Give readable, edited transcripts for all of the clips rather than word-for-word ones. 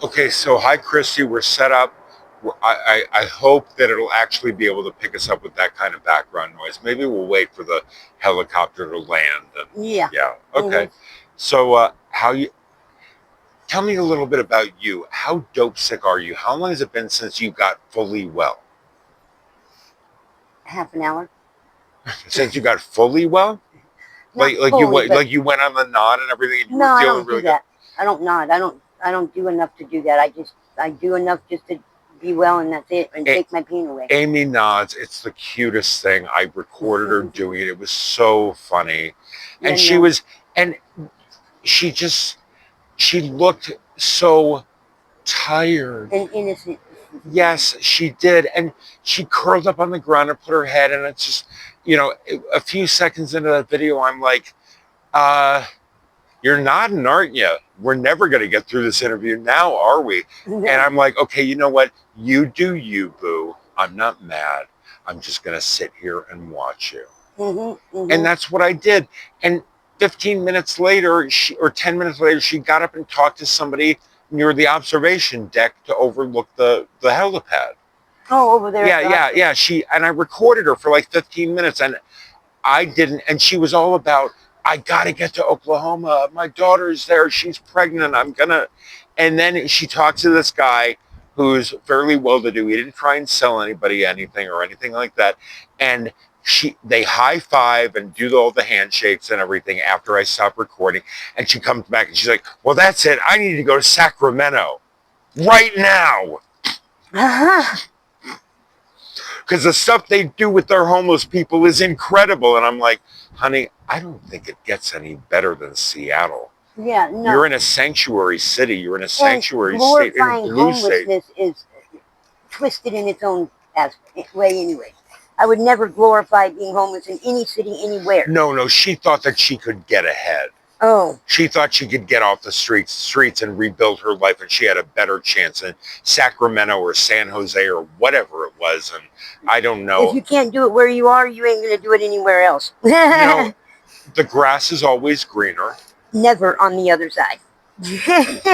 Okay, so hi, Kristi. We're set up. I hope that it'll actually be able to pick us up with that kind of background noise. Maybe we'll wait for the helicopter to land. And Yeah. yeah, hmm okay. So, how you? Tell me a little bit about you. How dope sick are you? How long has it been since you got fully well? Half an hour. Since you got fully well? Not Like you fully, went but like you went on the nod and everything, and you no, were I feeling don't do really good. that. I don't nod. I don't do enough to do that. I do enough just to be well, and that's it, and A- take my pain away. Amy nods. It's the cutest thing. I recorded her doing it. It was so funny, Yeah, and she no. was, and she just she looked so tired. And innocent. Yes, she did. And she curled up on the ground and put her head, and it's just, a few seconds into that video, I'm like, uh, you're nodding, aren't you? We're never going to get through this interview now, are we? And No. I'm like, okay, you know what? You do you, boo. I'm not mad. I'm just going to sit here and watch you. hmm And hmm that's what I did. And 15 minutes later, or 10 minutes later, she got up and talked to somebody near the observation deck to overlook the helipad. Oh, over there at Yeah, the yeah, hospital. yeah. And I recorded her for like 15 minutes, and I didn't. And she was all about, I got to get to Oklahoma. My daughter's there. She's pregnant. I'm gonna. And then she talks to this guy who's fairly well to do. He didn't try and sell anybody anything or anything like that. And they high five and do all the handshakes and everything after I stop recording. And she comes back and she's like, well, that's it. I need to go to Sacramento right now. Because the stuff they do with their homeless people is incredible. And I'm like, honey, I don't think it gets any better than Seattle. Yeah, You're no. in a sanctuary city. You're in a And sanctuary state, in a glorifying blue state. homelessness is twisted in its own way, anyway. I would never glorify being homeless in any city anywhere. No, no, she thought that she could get ahead. Oh, She thought she could get off the streets and rebuild her life, and she had a better chance in Sacramento or San Jose or whatever it was. And I don't if know. you can't do it where you are, you ain't gonna do it anywhere else. You know, the grass is always greener. Never on the other side.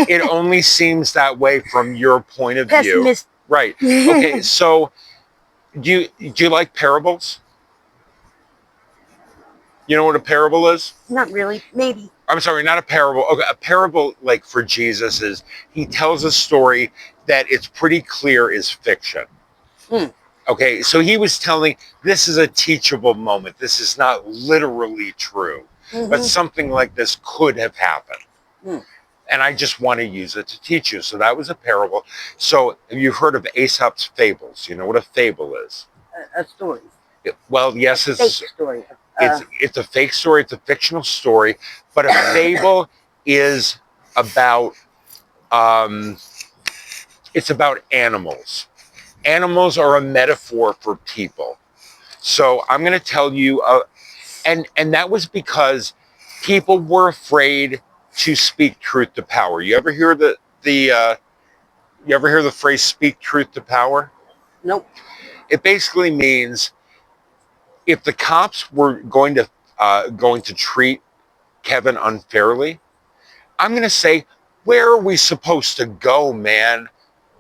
It only seems that way from your point of view. Pessimist. Right. Okay, so do you like parables? You know what a parable is? Not really. Maybe. I'm sorry, not a parable. Okay, a parable, like for Jesus, is he tells a story that it's pretty clear is fiction. Mm. Okay, so he was telling this is a teachable moment. This is not literally true, but Mm-hmm. something like this could have happened. Mm. And I just want to use it to teach you. So that was a parable. So you've heard of Aesop's fables. You know what a fable is? A story. Well, A yes, fake story. it's a fake story. It's a fictional story, but a fable is about um, it's about animals. Animals are a metaphor for people. So I'm going to tell you, and that was because people were afraid to speak truth to power. The you ever hear the phrase "speak truth to power"? Nope. It basically means if the cops were going to treat Kevin unfairly, I'm going to say, where are we supposed to go, man?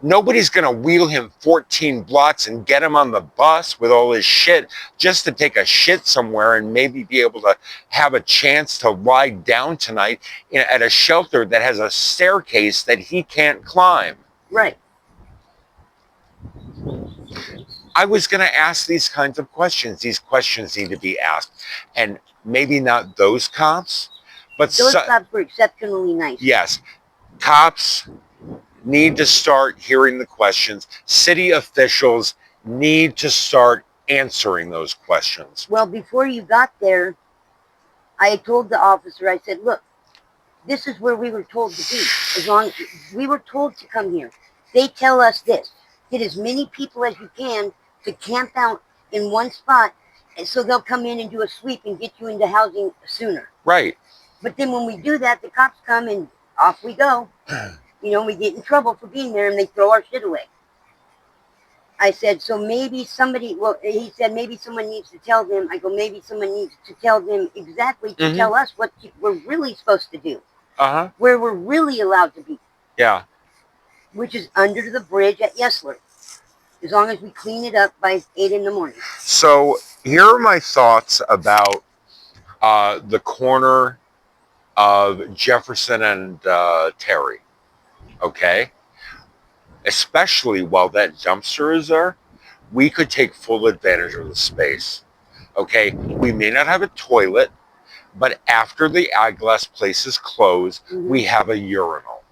Nobody's going to wheel him 14 blocks and get him on the bus with all his shit just to take a shit somewhere and maybe be able to have a chance to lie down tonight at a shelter that has a staircase that he can't climb. Right. I was going to ask these kinds of questions. These questions need to be asked. And maybe not those cops, but Those cops were exceptionally nice. yes, cops need to start hearing the questions. City officials need to start answering those questions. Well, before you got there, I told the officer, I said, look, this is where we were told to be. As long we were told to come here. They tell us this. Get as many people as you can to camp out in one spot, and so they'll come in and do a sweep and get you into housing sooner. Right. But then when we do that, the cops come and off we go. We get in trouble for being there and they throw our shit away. I said, so maybe somebody, well, he said, maybe someone needs to tell them. I go, maybe someone needs to tell them exactly to tell us what we're really supposed to do, Uh huh. where we're really allowed to be. Yeah. which is under the bridge at Yesler. As long as we clean it up by 8 in the morning. So here are my thoughts about the corner of Jefferson and Terry. Okay, especially while that dumpster is there, we could take full advantage of the space. Okay, we may not have a toilet, but after the eyeglass places close, we have a urinal.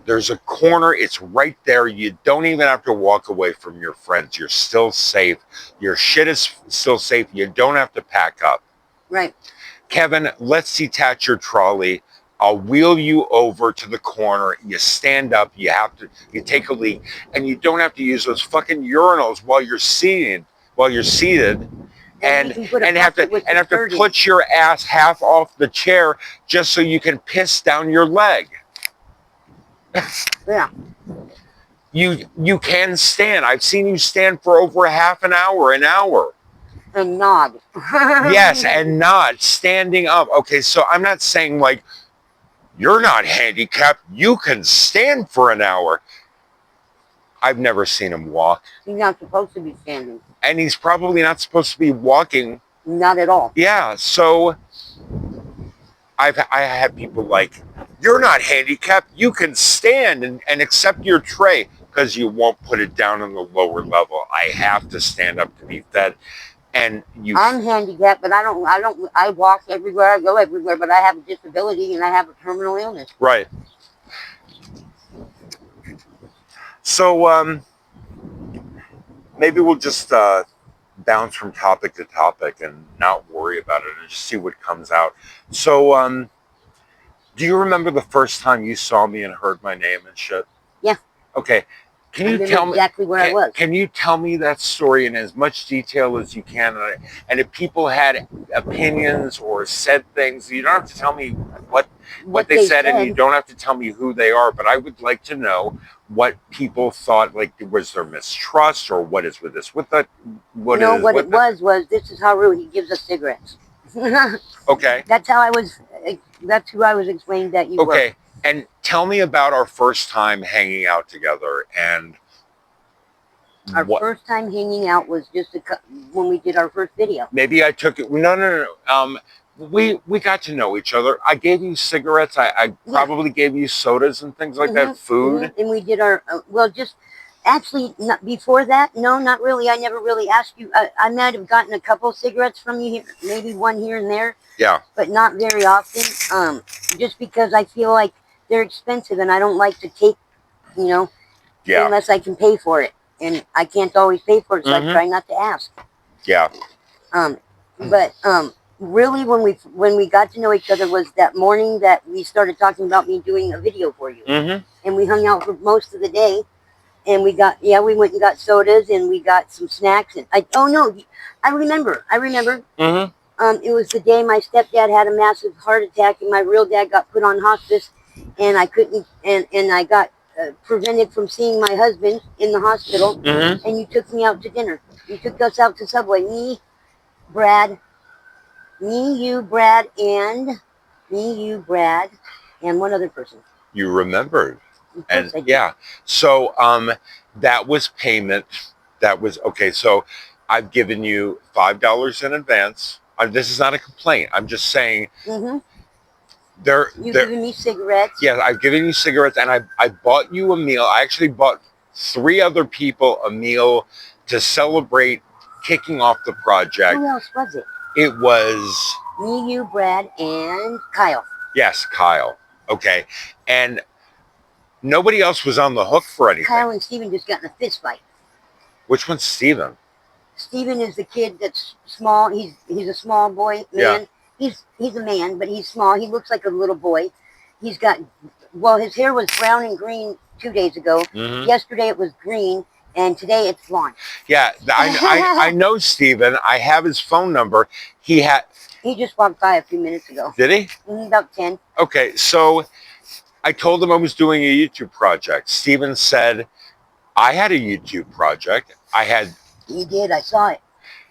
There's a corner, it's right there. You don't even have to walk away from your friends. You're still safe. Your shit is still safe. You don't have to pack up. Right. Kevin, let's detach your trolley. I'll wheel you over to the corner. You stand up, you take a leak, and you don't have to use those fucking urinals while you're seated, and have to put your ass half off the chair just so you can piss down your leg. Yeah. You can stand. I've seen you stand for over half an hour. And nod. Yes, and nod, standing up. Okay, so I'm not saying like, you're not handicapped. You can stand for an hour. I've never seen him walk. He's not supposed to be standing. And he's probably not supposed to be walking. Not at all. Yeah, so I had people like, you're not handicapped. You can stand and accept your tray because you won't put it down on the lower level. I have to stand up to be fed. And I'm handicapped, but I walk everywhere, I go everywhere, but I have a disability and I have a terminal illness. Right. So maybe we'll just bounce from topic to topic and not worry about it and just see what comes out. So do you remember the first time you saw me and heard my name and shit? Yeah. Okay. Can you tell me exactly where I was? Can you tell me that story in as much detail as you can? And if people had opinions or said things, you don't have to tell me what they said, and you don't have to tell me who they are. But I would like to know what people thought. Like, was there mistrust, or what is with this? What it was this is how rude. He gives us cigarettes. Okay. That's who I was explaining that you were. Okay. And tell me about our first time hanging out together. And our first time hanging out was just when we did our first video. Maybe I took it. No. We got to know each other. I gave you cigarettes. I probably gave you sodas and things like that, food. And we did our, actually, before that, no, not really. I never really asked you. I might have gotten a couple cigarettes from you, maybe one here and there. Yeah. But not very often, just because I feel like they're expensive and I don't like to take, unless I can pay for it. And I can't always pay for it, so I try not to ask. Yeah. But really, when we got to know each other was that morning that we started talking about me doing a video for you. And we hung out for most of the day. And we went and got sodas and we got some snacks. And I remember. It was the day my stepdad had a massive heart attack and my real dad got put on hospice, and I couldn't, and I got prevented from seeing my husband in the hospital. And you took me out to dinner. You took us out to Subway. Me, you, Brad, and one other person. You remembered. And yeah, so that was payment. That was okay. So I've given you $5 in advance. This is not a complaint. I'm just saying. You've given me cigarettes. Yeah, I've given you cigarettes, and I bought you a meal. I actually bought 3 other people a meal to celebrate kicking off the project. Who else was it? It was me, you, Brad, and Kyle. Yes, Kyle. Okay, and nobody else was on the hook for anything. Kyle and Steven just got in a fist fight. Which one's Steven? Steven is the kid that's small. He's a small boy, man. Yeah. He's a man, but he's small. He looks like a little boy. He's got, his hair was brown and green 2 days ago. Yesterday it was green, and today it's blonde. Yeah, I know Steven. I have his phone number. He just walked by a few minutes ago. Did he? About 10. Okay, so I told him I was doing a YouTube project. Steven said, I had a YouTube project. He did. I saw it.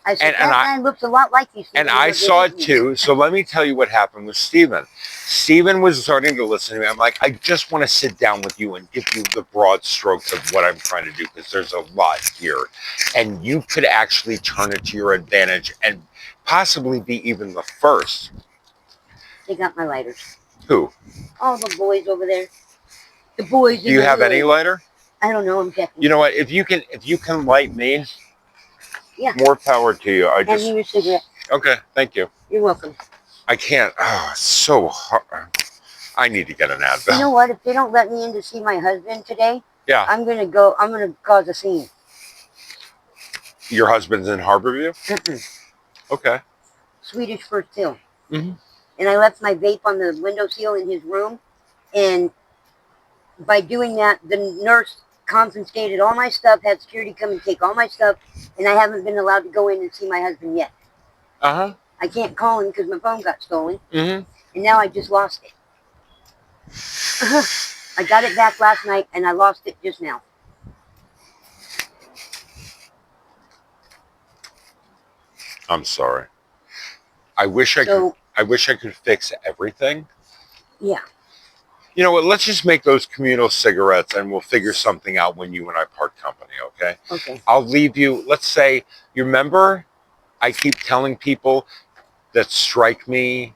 I said, And that guy looks a lot like you, Stephen. and I saw it too. So let me tell you what happened with Steven. Steven was starting to listen to me. I'm like, I just want to sit down with you and give you the broad strokes of what I'm trying to do, because there's a lot here. And you could actually turn it to your advantage and possibly be even the first. They got my lighters. Who? All the boys over there. The boys. Do you have any lighter? I don't know. I'm checking. You know what? If you can light me, yeah, more power to you. I just. Hand me your cigarette. Okay, thank you. You're welcome. I can't. Oh, it's so hard. I need to get an Advil. You know what? If they don't let me in to see my husband today, yeah, I'm gonna cause a scene. Your husband's in Harborview? Okay. Swedish First Hill. Mm-hmm. And I left my vape on the windowsill in his room, and by doing that, the nurse confiscated all my stuff, had security come and take all my stuff, and I haven't been allowed to go in and see my husband yet. Uh-huh. I can't call him because my phone got stolen, mm-hmm. and now I just lost it. I got it back last night, and I lost it just now. I'm sorry. I wish I could fix everything. Yeah. You know what? Let's just make those communal cigarettes, and we'll figure something out when you and I part company, okay? Okay. I'll leave you. Let's say, you remember, I keep telling people that strike me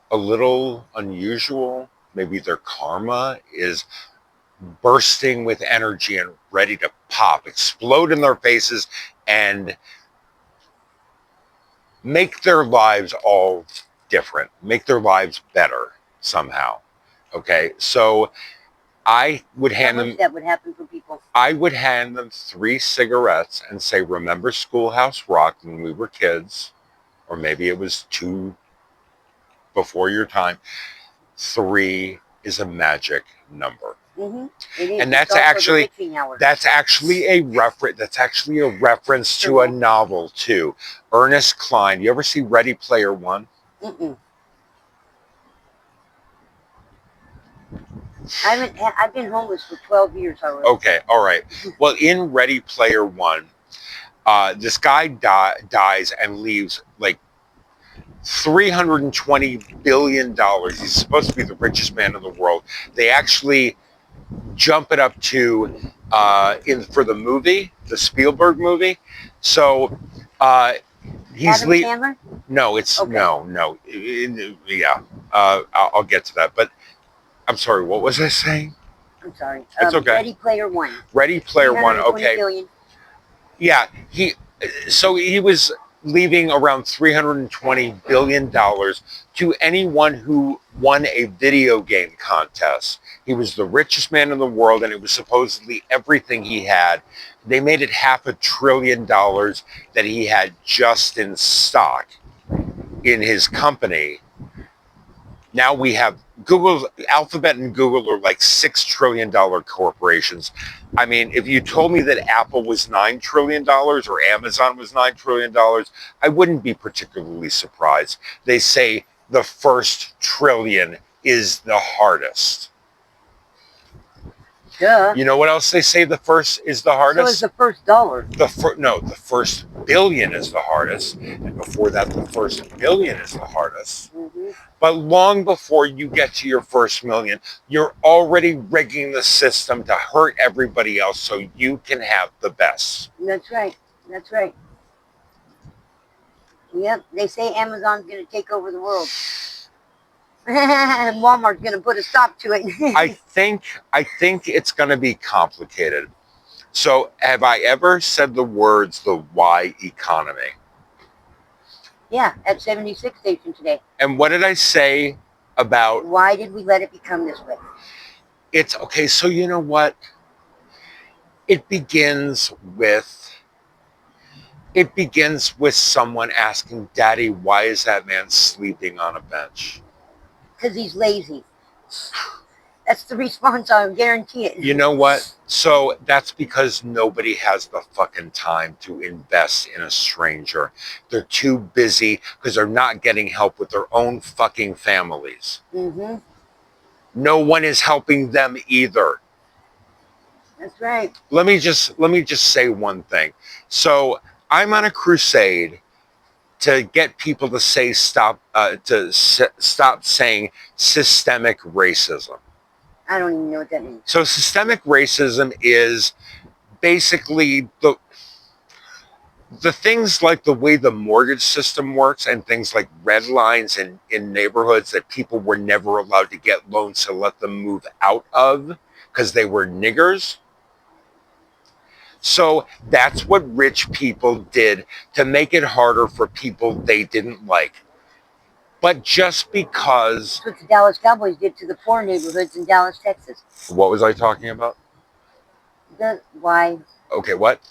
a little unusual. Maybe their karma is bursting with energy and ready to pop, explode in their faces, and make their lives all different, make their lives better somehow. Okay, so I would hand them. That would happen for people. I would hand them 3 cigarettes and say, "Remember Schoolhouse Rock when we were kids?" Or maybe it was 2 before your time. 3 is a magic number. Mm-hmm. It is. And that's actually a reference to a novel too. Ernest Cline. You ever see Ready Player One? Mm-mm. I've been homeless for 12 years already. Okay, all right. Well, in Ready Player One, this guy dies and leaves like $320 billion. He's supposed to be the richest man in the world. They actually jump it up to for the movie, the Spielberg movie. So he's Adam Sandler? No, it's okay. No. Yeah, I'll get to that. But I'm sorry. What was I saying? I'm sorry. It's okay. Ready Player One. Ready Player One. Okay. Billion. Yeah. So he was leaving around $320 billion to anyone who won a video game contest. He was the richest man in the world, and it was supposedly everything he had. They made it $500 billion that he had just in stock in his company. Now we have Google, Alphabet and Google are like $6 trillion corporations. I mean, if you told me that Apple was $9 trillion or Amazon was $9 trillion, I wouldn't be particularly surprised. They say the first trillion is the hardest. Duh. You know what else they say the first is the hardest? So is the first dollar. The first billion is the hardest. And before that, the first million is the hardest. Mm-hmm. But long before you get to your first million, you're already rigging the system to hurt everybody else so you can have the best. That's right. That's right. Yep. They say Amazon's going to take over the world. And Walmart's going to put a stop to it. I think it's going to be complicated. So have I ever said the words, the Y economy? Yeah, at 76 Station today. And what did I say about... Why did we let it become this way? It's okay, so you know what? It begins with someone asking, Daddy, why is that man sleeping on a bench? Because he's lazy. That's the response, I guarantee it. You know what? So that's because nobody has the fucking time to invest in a stranger. They're too busy because they're not getting help with their own fucking families. Mm-hmm. No one is helping them either. That's right. Let me just say one thing. So I'm on a crusade to get people to say stop stop saying systemic racism. I don't even know what that means. So systemic racism is basically the things like the way the mortgage system works and things like red lines in neighborhoods that people were never allowed to get loans to let them move out of because they were niggers. So that's what rich people did to make it harder for people they didn't like. But just because. That's what the Dallas Cowboys did to the poor neighborhoods in Dallas, Texas. What was I talking about? Why? Okay, what?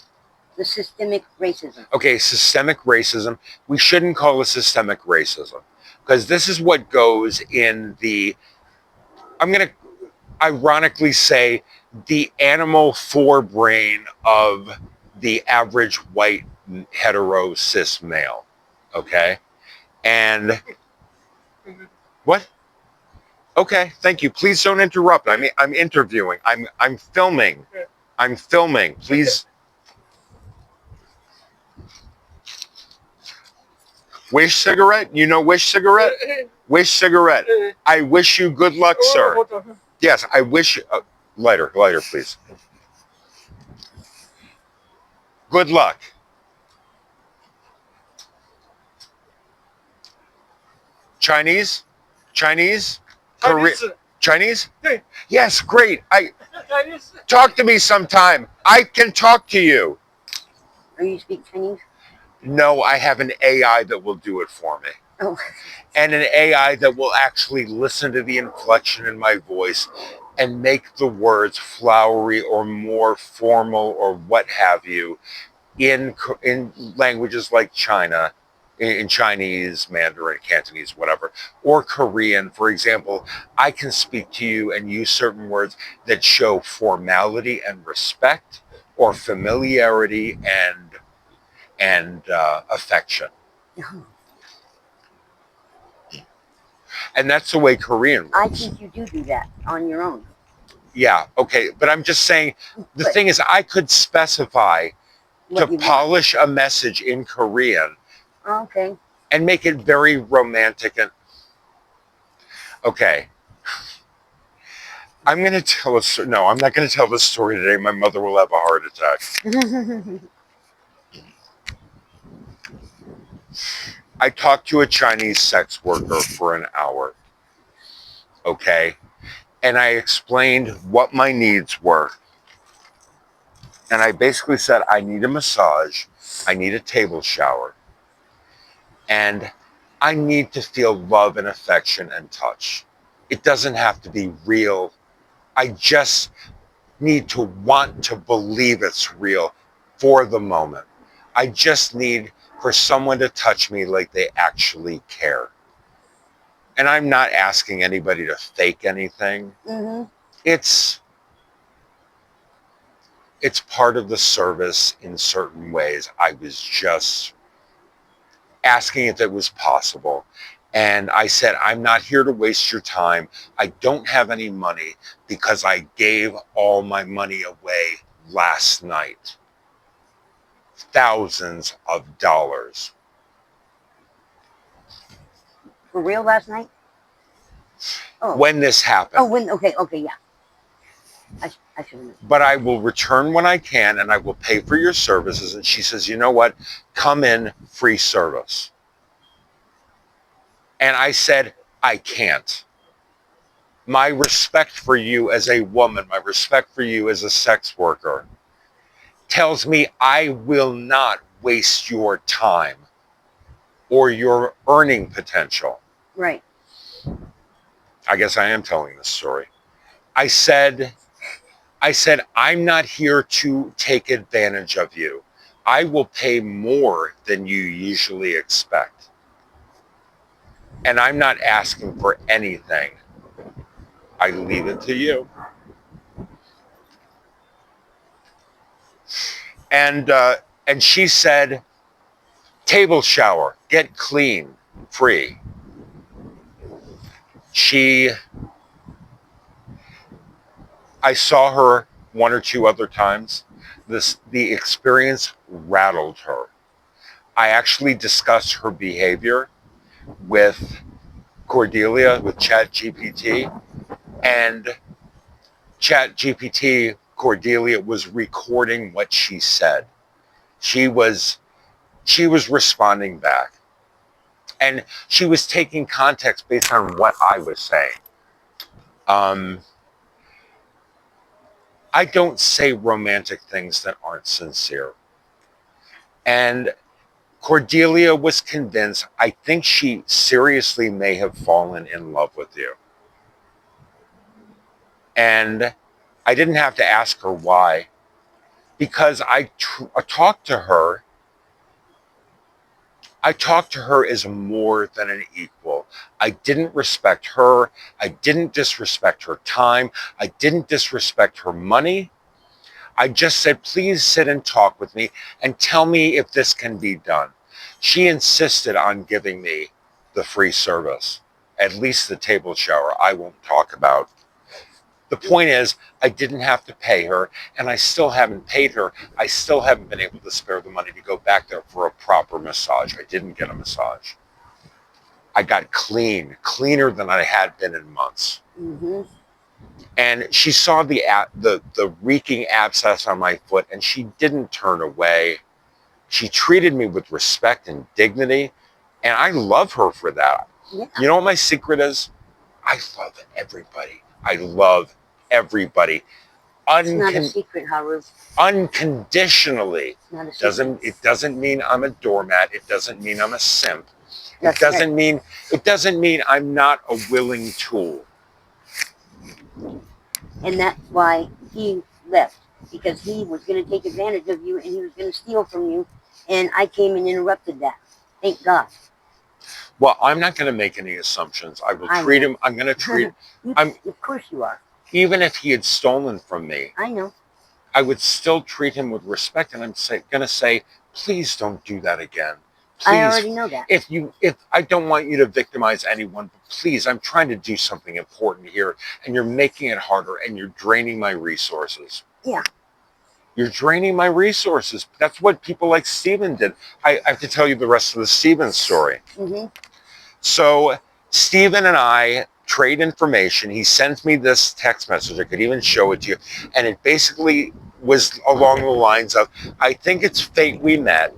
The systemic racism. Okay, systemic racism. We shouldn't call it systemic racism because this is what goes in the. I'm going to ironically say the animal forebrain of the average white hetero cis male. Okay? And what? Okay, thank you. Please don't interrupt. I mean, I'm interviewing. I'm filming. I'm filming. Please. Wish cigarette? You know Wish cigarette? Wish cigarette. I wish you good luck, sir. Yes, I wish. Lighter, please. Good luck. Chinese? Chinese? Chinese? Yes, great. Talk to me sometime. I can talk to you. Are you speak Chinese? No, I have an AI that will do it for me. Oh. And an AI that will actually listen to the inflection in my voice and make the words flowery or more formal or what have you in languages like China, in Chinese, Mandarin, Cantonese, whatever, or Korean. For example, I can speak to you and use certain words that show formality and respect or familiarity and affection. And that's the way Korean works. I think you do that on your own. Yeah, okay. But I'm just saying, the thing is, I could specify to polish a message in Korean. Okay. And make it very romantic and... Okay. I'm going to tell a story. No, I'm not going to tell this story today. My mother will have a heart attack. I talked to a Chinese sex worker for an hour. Okay? And I explained what my needs were. And I basically said, I need a massage. I need a table shower. And I need to feel love and affection and touch. It doesn't have to be real. I just need to want to believe it's real for the moment. I just need for someone to touch me like they actually care. And I'm not asking anybody to fake anything. Mm-hmm. It's part of the service in certain ways. I was just asking if it was possible. And I said, I'm not here to waste your time. I don't have any money because I gave all my money away last night. Thousands of dollars. For real last night? Oh. When this happened. Oh, okay, yeah. I should have. But I will return when I can and I will pay for your services. And she says, you know what? Come in, free service. And I said, I can't. My respect for you as a woman, my respect for you as a sex worker tells me I will not waste your time or your earning potential. Right. I guess I am telling this story. I said, I'm not here to take advantage of you. I will pay more than you usually expect. And I'm not asking for anything. I leave it to you. And she said, table shower, get clean, free. I saw her one or two other times. The experience rattled her. I actually discussed her behavior with Cordelia, with ChatGPT, and ChatGPT, Cordelia was recording what she said. She was responding back, and she was taking context based on what I was saying. Um, I don't say romantic things that aren't sincere. And Cordelia was convinced, I think she seriously may have fallen in love with you. And I didn't have to ask her why, because I talked to her. I talked to her as more than an equal. I didn't respect her. I didn't disrespect her time. I didn't disrespect her money. I just said, please sit and talk with me and tell me if this can be done. She insisted on giving me the free service, at least the table shower. I won't talk about. The point is, I didn't have to pay her, and I still haven't paid her. I still haven't been able to spare the money to go back there for a proper massage. I didn't get a massage. I got clean, cleaner than I had been in months. Mm-hmm. And she saw the reeking abscess on my foot, and she didn't turn away. She treated me with respect and dignity, and I love her for that. Yeah. You know what my secret is? I love everybody. I love everybody. It's not a secret, Haru. Unconditionally. It's not a secret. It doesn't mean I'm a doormat. It doesn't mean I'm a simp. That's It doesn't mean I'm not a willing tool. And that's why he left, because he was going to take advantage of you and he was going to steal from you, and I came and interrupted that. Thank God. Well, I'm not going to make any assumptions. I will treat him. I'm going to treat. Of course you are. Even if he had stolen from me, I know. I would still treat him with respect, and I'm going to say, please don't do that again. Please, I already know that. If I don't want you to victimize anyone, but please, I'm trying to do something important here, and you're making it harder, and you're draining my resources. Yeah. You're draining my resources. That's what people like Steven did. I have to tell you the rest of the Steven story. Mm-hmm. So Steven and I trade information. He sends me this text message. I could even show it to you. And it basically was along the lines of, I think it's fate we met.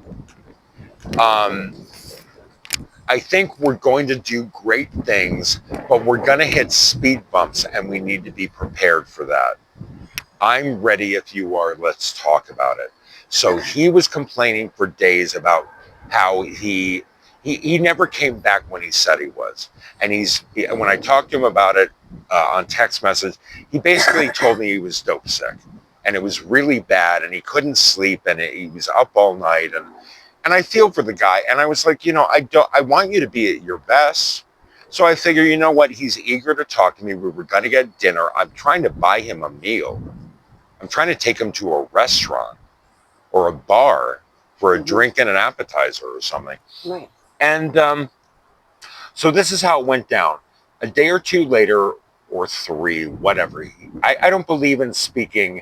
I think we're going to do great things, but we're going to hit speed bumps, and we need to be prepared for that. I'm ready if you are. Let's talk about it. So he was complaining for days about how he never came back when he said he was. And when I talked to him about it on text message, he basically told me he was dope sick, and it was really bad, and he couldn't sleep, and he was up all night, and I feel for the guy. And I was like, I want you to be at your best. So I figure, you know what? He's eager to talk to me. We were going to get dinner. I'm trying to buy him a meal. I'm trying to take him to a restaurant or a bar for a drink and an appetizer or something. Right. And so this is how it went down. A day or two later, or three, whatever. I don't believe in speaking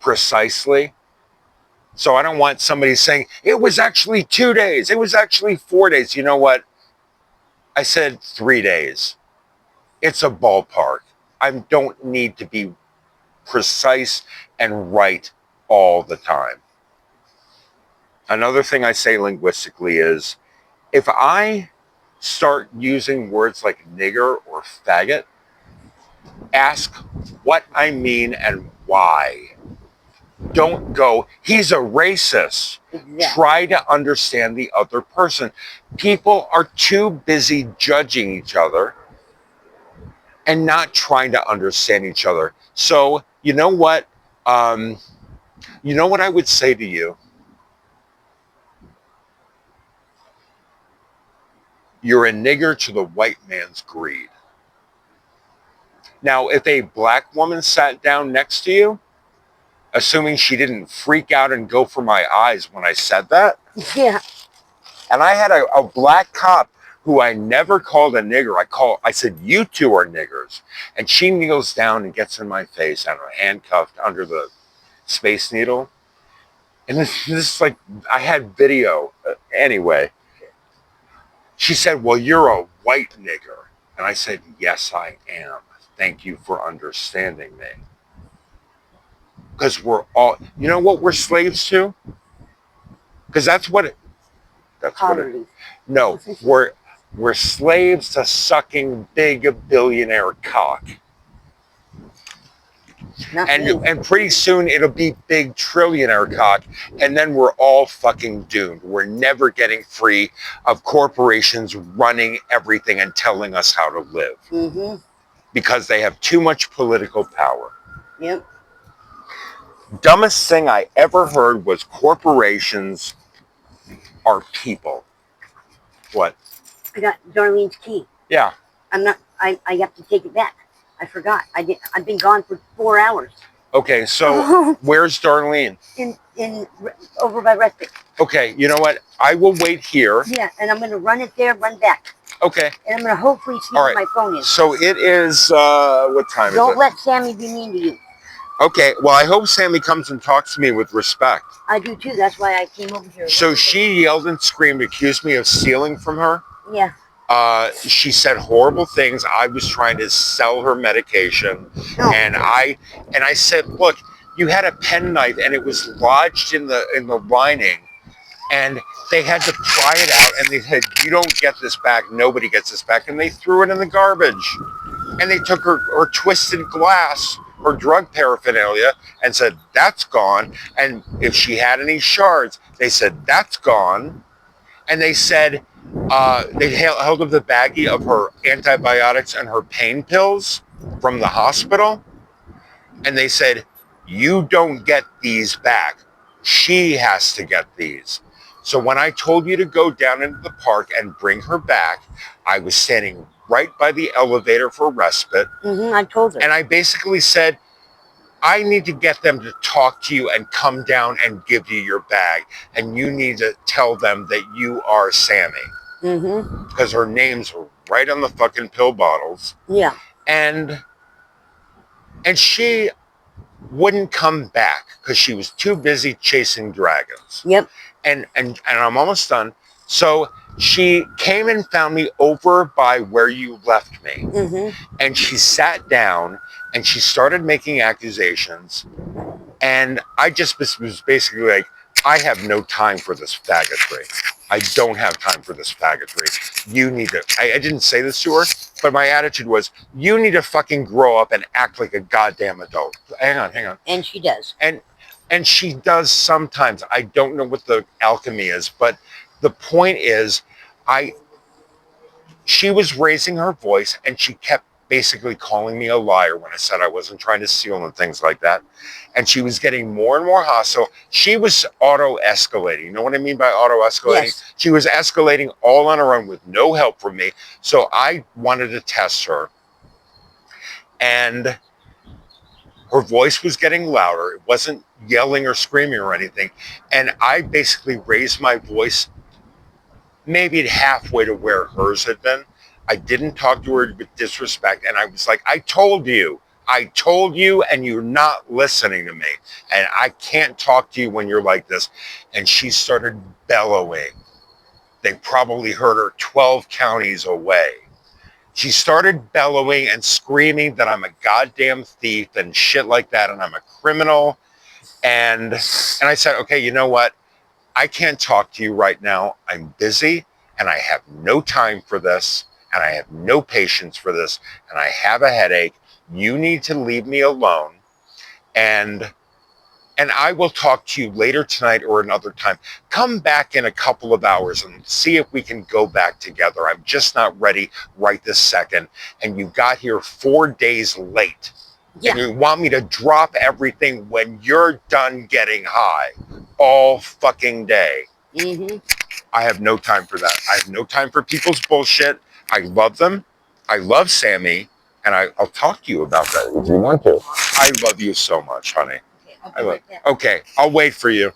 precisely. So I don't want somebody saying, it was actually 2 days. It was actually 4 days. You know what? I said 3 days. It's a ballpark. I don't need to be precise and right all the time. Another thing I say linguistically is, if I start using words like nigger or faggot, ask what I mean and why. Don't go, he's a racist. Exactly. Try to understand the other person. People are too busy judging each other and not trying to understand each other. So, you know what? You know what I would say to you? You're a nigger to the white man's greed. Now, if a black woman sat down next to you, assuming she didn't freak out and go for my eyes when I said that. Yeah. And I had a black cop who I never called a nigger. I said, you two are niggers. And she kneels down and gets in my face, and I'm handcuffed under the Space Needle. And this is like, I had video, Anyway, she said, well, you're a white nigger. And I said, yes, I am. Thank you for understanding me. Because we're all, you know what we're slaves to? Because that's what it, no, we're slaves to sucking big billionaire cock. And pretty soon it'll be big trillionaire cock, and then we're all fucking doomed. We're never getting free of corporations running everything and telling us how to live. Mm-hmm. Because they have too much political power. Yep. Dumbest thing I ever heard was corporations are people. What? I got Darlene's key. Yeah. I have to take it back. I forgot. I've been gone for 4 hours. Okay, so where's Darlene? In over by Respite. Okay, you know what? I will wait here. Yeah, and I'm gonna run it there, run back. Okay. And I'm gonna hopefully see where my phone is. So it is what time is it? Don't let Sammy be mean to you. Okay, well I hope Sammy comes and talks to me with respect. I do too, that's why I came over here. So she yelled and screamed, accused me of stealing from her. Yeah. She said horrible things. I was trying to sell her medication, and I said, look, you had a penknife and it was lodged in the lining, and they had to pry it out, and they said, you don't get this back. Nobody gets this back, and they threw it in the garbage, and they took her twisted glass, her drug paraphernalia, and said that's gone. And if she had any shards, they said that's gone, and they said. They held up the baggie of her antibiotics and her pain pills from the hospital. And they said, you don't get these back. She has to get these. So when I told you to go down into the park and bring her back, I was standing right by the elevator for respite. Mm-hmm, I told her. And I basically said, I need to get them to talk to you and come down and give you your bag. And you need to tell them that you are Sammy. Mm-hmm. Because her name's right on the fucking pill bottles. Yeah. And she wouldn't come back because she was too busy chasing dragons. Yep. And I'm almost done. So she came and found me over by where you left me. Mm-hmm. And she sat down and she started making accusations. And I just was basically like, I have no time for this faggotry. I don't have time for this faggotry. You need to, I didn't say this to her, but my attitude was, you need to fucking grow up and act like a goddamn adult. Hang on. And she does. And she does sometimes. I don't know what the alchemy is, but the point is, she was raising her voice and she kept basically calling me a liar when I said I wasn't trying to steal and things like that. And she was getting more and more hostile. She was auto-escalating. You know what I mean by auto-escalating? Yes. She was escalating all on her own with no help from me. So I wanted to test her. And her voice was getting louder. It wasn't yelling or screaming or anything. And I basically raised my voice maybe halfway to where hers had been. I didn't talk to her with disrespect. And I was like, I told you, and you're not listening to me. And I can't talk to you when you're like this. And she started bellowing. They probably heard her 12 counties away. She started bellowing and screaming that I'm a goddamn thief and shit like that, and I'm a criminal. And I said, okay, you know what? I can't talk to you right now. I'm busy, and I have no time for this, and I have no patience for this, and I have a headache. You need to leave me alone, and I will talk to you later tonight or another time. Come back in a couple of hours and see if we can go back together. I'm just not ready right this second. And you got here 4 days late. Yeah. And you want me to drop everything when you're done getting high all fucking day. Mm-hmm. I have no time for that. I have no time for people's bullshit. I love them. I love Sammy. And I'll talk to you about that if you want to. I love you so much, honey. Okay, I'll wait for you.